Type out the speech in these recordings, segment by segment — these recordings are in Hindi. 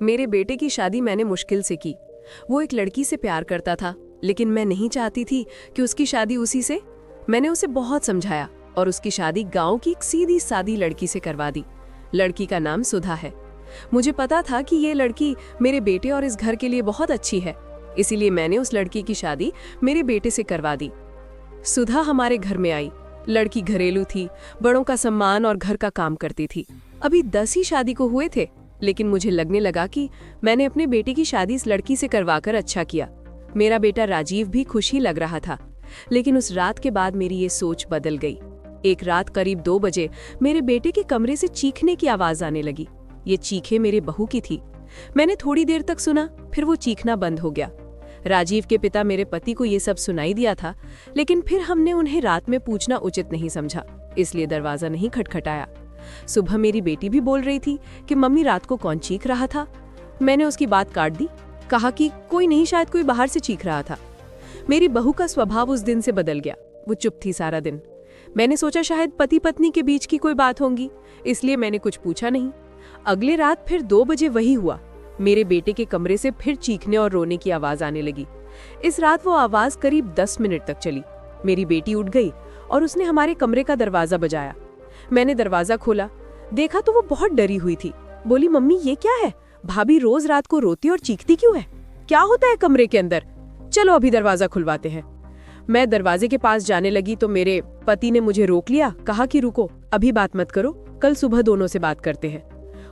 मेरे बेटे की शादी मैंने मुश्किल से की। वो एक लड़की से प्यार करता था, लेकिन मैं नहीं चाहती थी कि उसकी शादी उसी से। मैंने उसे बहुत समझाया और उसकी शादी गांव की एक सीधी सादी लड़की से करवा दी। लड़की का नाम सुधा है। मुझे पता था कि ये लड़की मेरे बेटे और इस घर के लिए बहुत अच्छी है, इसीलिए मैंने उस लड़की की शादी मेरे बेटे से करवा दी। सुधा हमारे घर में आई। लड़की घरेलू थी, बड़ों का सम्मान और घर का काम करती थी। अभी 10 ही शादी को हुए थे, लेकिन मुझे लगने लगा कि मैंने अपने बेटे की शादी इस लड़की से करवाकर अच्छा किया। मेरा बेटा राजीव भी खुश ही लग रहा था, लेकिन उस रात के बाद मेरी ये सोच बदल गई। एक रात करीब 2 बजे मेरे बेटे के कमरे से चीखने की आवाज आने लगी। ये चीखें मेरे बहू की थी। मैंने थोड़ी देर तक सुना, फिर वो चीखना बंद हो गया। राजीव के पिता मेरे पति को ये सब सुनाई दिया था, लेकिन फिर हमने उन्हें रात में पूछना उचित नहीं समझा, इसलिए दरवाजा नहीं खटखटाया। सुबह मेरी बेटी भी बोल रही थी कि मम्मी रात को कौन चीख रहा था। मैंने उसकी बात काट दी, कहा कि कोई नहीं, शायद कोई बाहर से चीख रहा था। मेरी बहू का स्वभाव उस दिन से बदल गया। वो चुप थी सारा दिन। मैंने सोचा शायद पति पत्नी के बीच की कोई बात होगी, इसलिए मैंने कुछ पूछा नहीं। अगले रात फिर 2 बजे वही हुआ। मेरे बेटे के कमरे से फिर चीखने और रोने की आवाज आने लगी। इस रात वो आवाज करीब 10 मिनट तक चली। मेरी बेटी उठ गई और उसने हमारे कमरे का दरवाजा बजाया। मैंने दरवाजा खोला, देखा तो वो बहुत डरी हुई थी। बोली, मम्मी ये क्या है? भाभी रोज रात को रोती और चीखती क्यों है? क्या होता है कमरे के अंदर? चलो अभी दरवाजा खुलवाते हैं। मैं दरवाजे के पास जाने लगी तो मेरे पति ने मुझे रोक लिया, कहा कि रुको, अभी बात मत करो, कल सुबह दोनों से बात करते हैं।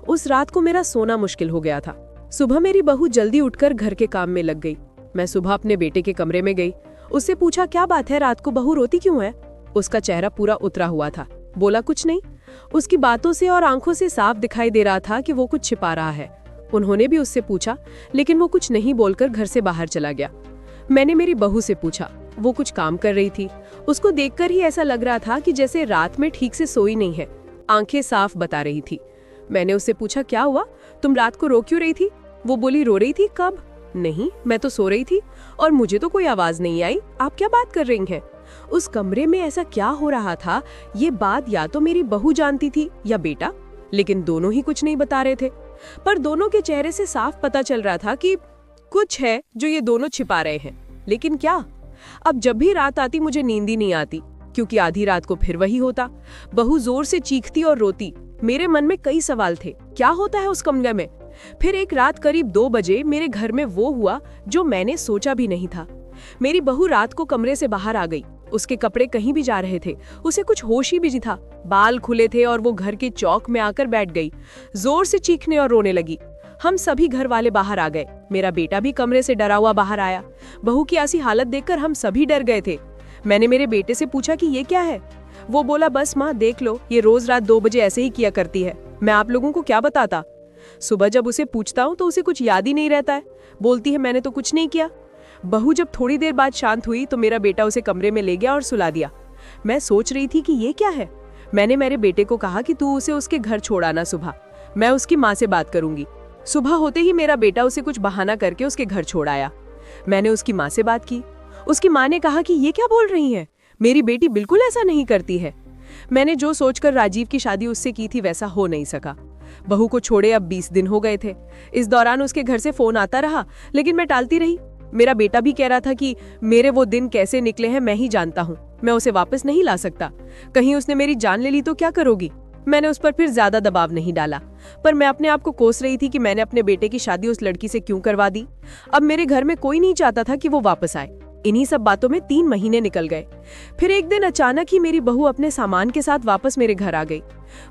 उस रात को मेरा सोना मुश्किल हो गया था। सुबह मेरी बहू जल्दी उठकर घर के काम में लग गई। मैं सुबह अपने बेटे के कमरे में गई। उससे पूछा, क्या बात है, रात को बहू रोती क्यों है? उसका चेहरा पूरा उतरा हुआ था। बोला, कुछ नहीं। उसकी बातों से और आंखों से साफ दिखाई दे रहा था कि वो कुछ छिपा रहा है। उन्होंने भी उससे पूछा, लेकिन वो कुछ नहीं बोलकर घर से बाहर चला गया। मैंने मेरी बहू से पूछा, वो कुछ काम कर रही थी। उसको देखकर ही ऐसा लग रहा था कि जैसे रात में ठीक से सोई नहीं है। आंखें साफ बता रही थी। मैंने उससे पूछा, क्या हुआ, तुम रात को रो क्यों रही थी? वो बोली, रो रही थी? कब? नहीं, मैं तो सो रही थी और मुझे तो कोई आवाज नहीं आई। आप क्या बात कर रही हैं? उस कमरे में ऐसा क्या हो रहा था, ये बात या तो मेरी बहू जानती थी या बेटा, लेकिन दोनों ही कुछ नहीं बता रहे थे। पर दोनों के चेहरे से साफ पता चल रहा था कि कुछ है जो ये दोनों छिपा रहे हैं, लेकिन क्या? अब जब भी रात आती मुझे नींद ही नहीं आती, क्योंकि आधी रात को फिर वही होता। बहू जोर से चीखती और रोती। मेरे मन में कई सवाल थे, क्या होता है उस कमरे में? फिर एक रात करीब 2 बजे मेरे घर में वो हुआ जो मैंने सोचा भी नहीं था। मेरी बहू रात को कमरे से बाहर आ गई। उसके कपड़े कहीं भी जा रहे थे, उसे कुछ होश ही भी नहीं था। बाल खुले थे और वो घर के चौक में आकर बैठ गई। जोर से चीखने और रोने लगी। हम सभी घर वाले बाहर आ गए। मेरा बेटा भी कमरे से डरा हुआ बाहर आया। बहू की ऐसी हालत देखकर हम सभी डर गए थे। मैंने मेरे बेटे से पूछा कि ये क्या है? वो बोला, बस माँ देख लो, ये रोज रात 2 बजे ऐसे ही किया करती है। मैं आप लोगों को क्या बताता? सुबह जब उसे पूछता हूँ तो उसे कुछ याद ही नहीं रहता है। बोलती है, मैंने तो कुछ नहीं किया। बहू जब थोड़ी देर बाद शांत हुई तो मेरा बेटा उसे कमरे में ले गया और सुला दिया। मैं सोच रही थी कि ये क्या है। मैंने मेरे बेटे को कहा कि तू उसे उसके घर छोड़ आना सुबह, मैं उसकी माँ से बात करूंगी। सुबह होते ही मेरा बेटा उसे कुछ बहाना करके उसके घर छोड़ आया। मैंने उसकी माँ से बात की। उसकी माँ ने कहा कि ये क्या बोल रही है, मेरी बेटी बिल्कुल ऐसा नहीं करती है। मैंने जो सोचकर राजीव की शादी उससे की थी वैसा हो नहीं सका। बहू को छोड़े अब 20 दिन हो गए थे। इस दौरान उसके घर से फोन आता रहा, लेकिन मैं टालती रही। मेरा बेटा भी कह रहा था कि मेरे वो दिन कैसे निकले हैं मैं ही जानता हूँ, मैं उसे वापस नहीं ला सकता। कहीं उसने मेरी जान ले ली तो क्या करोगी? मैंने उस पर फिर ज्यादा दबाव नहीं डाला, पर मैं अपने आप को कोस रही थी कि मैंने अपने बेटे की शादी उस लड़की से क्यों करवा दी। अब मेरे घर में कोई नहीं चाहता था कि वो वापस आए। इन्हीं सब बातों में 3 महीने निकल गए। फिर एक दिन अचानक ही मेरी बहू अपने सामान के साथ वापस मेरे घर आ गई।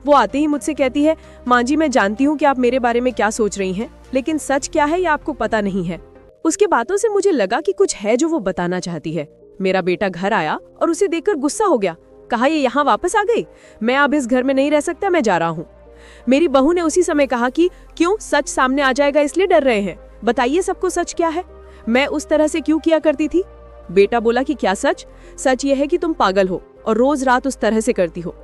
वो आते ही मुझसे कहती है, माँ जी मैं जानती हूँ कि आप मेरे बारे में क्या सोच रही हैं, लेकिन सच क्या है ये आपको पता नहीं है। उसके बातों से मुझे लगा कि कुछ है जो वो बताना चाहती है। मेरा बेटा घर आया और उसे देखकर गुस्सा हो गया। कहा, ये यहाँ वापस आ गई? मैं अब इस घर में नहीं रह सकता, मैं जा रहा हूँ। मेरी बहू ने उसी समय कहा कि क्यों, सच सामने आ जाएगा इसलिए डर रहे हैं? बताइए सबको सच क्या है? मैं उस तरह से क्यों किया करती थी? बेटा बोला कि क्या सच? सच ये है कि तुम पागल हो और रोज रात उस तरह से करती हो।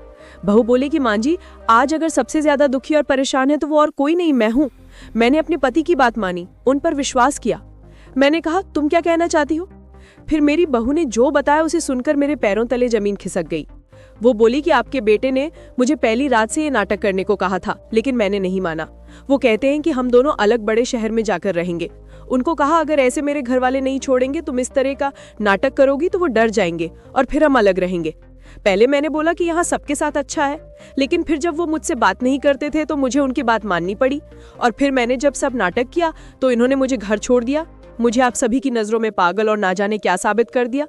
बहू बोली कि मां जी, आज अगर सबसे ज्यादा दुखी और परेशान है तो वो और कोई नहीं, मैं हूँ। मैंने अपने पति की बात मानी, उन पर विश्वास किया। मैंने कहा, तुम क्या कहना चाहती हो? फिर मेरी बहू ने जो बताया उसे सुनकर मेरे पैरों तले जमीन खिसक गई। वो बोली कि आपके बेटे ने मुझे पहली रात से ये नाटक करने को कहा था, लेकिन मैंने नहीं माना। वो कहते हैं कि हम दोनों अलग बड़े शहर में जाकर रहेंगे। उनको कहा अगर ऐसे मेरे घर वाले नहीं छोड़ेंगे, तुम इस तरह का नाटक करोगी तो वो डर जाएंगे और फिर हम अलग रहेंगे। पहले मैंने बोला कि यहाँ सबके साथ अच्छा है, लेकिन फिर जब वो मुझसे बात नहीं करते थे तो मुझे उनकी बात माननी पड़ी। और फिर मैंने जब सब नाटक किया तो इन्होंने मुझे घर छोड़ दिया, मुझे आप सभी की नजरों में पागल और ना जाने क्या साबित कर दिया।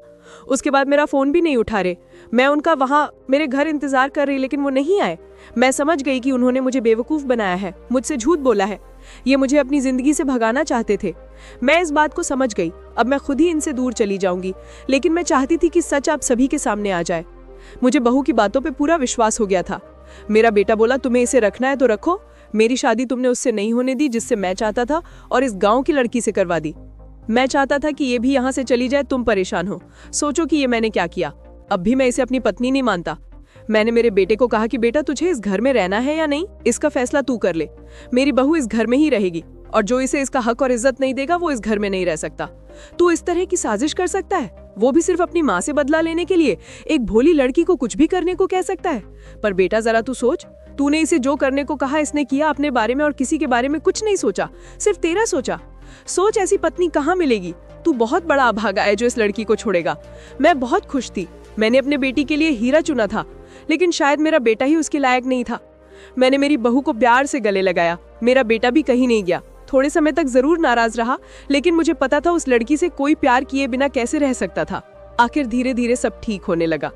उसके बाद मेरा फोन भी नहीं उठा रहे। मैं उनका वहां मेरे घर इंतजार कर रही, लेकिन वो नहीं आए। मैं समझ गई कि उन्होंने मुझे बेवकूफ बनाया है, मुझसे झूठ बोला है। ये मुझे अपनी जिंदगी से भगाना चाहते थे। मैं इस बात को समझ गई। अब मैं खुद ही इनसे दूर चली जाऊंगी, लेकिन मैं चाहती थी कि सच आप सभी के सामने आ जाए। मुझे बहू की बातों पे पूरा विश्वास हो गया था। मेरा बेटा बोला तुम्हें इसे रखना है तो रखो। मेरी शादी तुमने उससे नहीं होने दी जिससे मैं चाहता था, और इस गांव की लड़की से करवा दी। मैं चाहता था कि ये भी यहाँ से चली जाए, तुम परेशान हो। सोचो कि ये मैंने क्या किया। अब भी मैं इसे अपनी पत्नी नहीं मानता। मैंने मेरे बेटे को कहा कि बेटा तुझे इस घर में रहना है या नहीं, इसका फैसला तू कर ले। मेरी बहू इस घर में ही रहेगी, और जो इसे इसका हक और इज्जत नहीं देगा वो इस घर में नहीं रह सकता। तू इस तरह की साजिश कर सकता है, वो भी सिर्फ अपनी माँ से बदला लेने के लिए। एक भोली लड़की को कुछ भी करने को कह सकता है। पर बेटा जरा तू सोच, तूने इसे जो करने को कहा इसने किया। अपने बारे में और किसी के बारे में कुछ नहीं सोचा, सिर्फ तेरा सोचा। सोच ऐसी पत्नी कहाँ मिलेगी। तू बहुत बड़ा अभागा है जो इस लड़की को छोड़ेगा। मैं बहुत खुश थी, मैंने अपने बेटी के लिए हीरा चुना था, लेकिन शायद मेरा बेटा ही उसके लायक नहीं था। मैंने मेरी बहू को प्यार से गले लगाया। मेरा बेटा भी कहीं नहीं गया। थोड़े समय तक जरूर नाराज रहा, लेकिन मुझे पता था उस लड़की से कोई प्यार किए बिना कैसे रह सकता था। आखिर धीरे धीरे सब ठीक होने लगा।